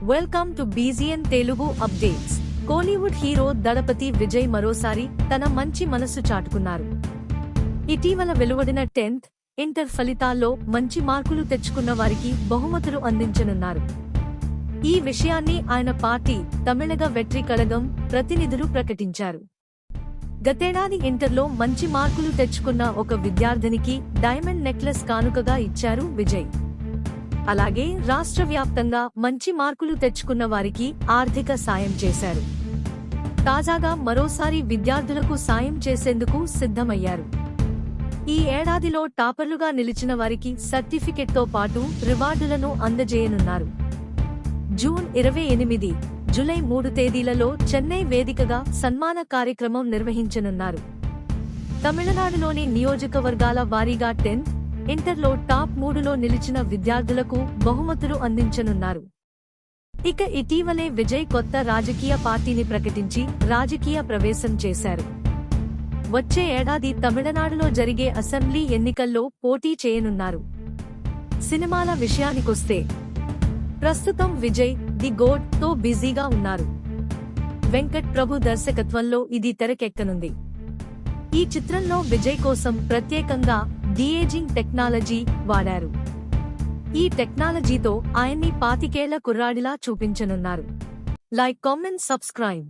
Welcome to BGN Telugu updates. Kollywood hero Thalapathy Vijay మరోసారి తన మంచి మనస్సు చాటుకున్నారు. ఇటీవల వెలువడిన 10th ఇంటర్ ఫలితాల్లో మంచి మార్కులు తెచ్చుకున్న వారికి బహుమతులు అందించనున్నారు. ఈ విషయాన్ని ఆయన పార్టీ తమిళగ వెట్రి కళగం ప్రతినిధులు ప్రకటించారు. గతేడాది ఇంటర్లో మంచి మార్కులు తెచ్చుకున్న ఒక విద్యార్థినికి డైమండ్ నెక్లెస్ కానుకగా ఇచ్చారు విజయ్. అలాగే రాష్ట్ర వ్యాప్తంగా మంచి మార్కులు తెచ్చుకున్న వారికి ఆర్థిక సాయం చేశారు. తాజాగా మరోసారి విద్యార్థులకు సాయం చేసేందుకు సిద్ధమయ్యారు. ఈ ఏడాదిలో టాపర్లుగా నిలిచిన వారికి సర్టిఫికెట్తో పాటు రివార్డులను అందజేయనున్నారు. జూన్ 28, జూలై 3 తేదీలలో చెన్నై వేదికగా సన్మాన కార్యక్రమం నిర్వహించనున్నారు. తమిళనాడులోని నియోజకవర్గాల వారీగా 10th ఇంటర్లో టాప్ 3లో నిలిచిన విద్యార్థులకు బహుమతులు అందించనున్నారు. ఇక ఇటీవలే విజయ్ కొత్త రాజకీయ పార్టీని ప్రకటించి రాజకీయ ప్రవేశం చేశారు. వచ్చే ఏడాది తమిళనాడులో జరిగే అసెంబ్లీ ఎన్నికల్లో పోటీ చేయనున్నారు. సినిమాల విషయానికొస్తే ప్రస్తుతం విజయ్ ది గోడ్ తో బిజీగా ఉన్నారు. వెంకట్ ప్రభు దర్శకత్వంలో ఇది తెరకెక్కనుంది. ఈ చిత్రంలో విజయ్ కోసం ప్రత్యేకంగా డీఏజింగ్ టెక్నాలజీ వాడారు. ఈ టెక్నాలజీతో ఆయన్ని 25 ఏళ్ల కుర్రాడిలా చూపించనున్నారు. Like, comment, subscribe.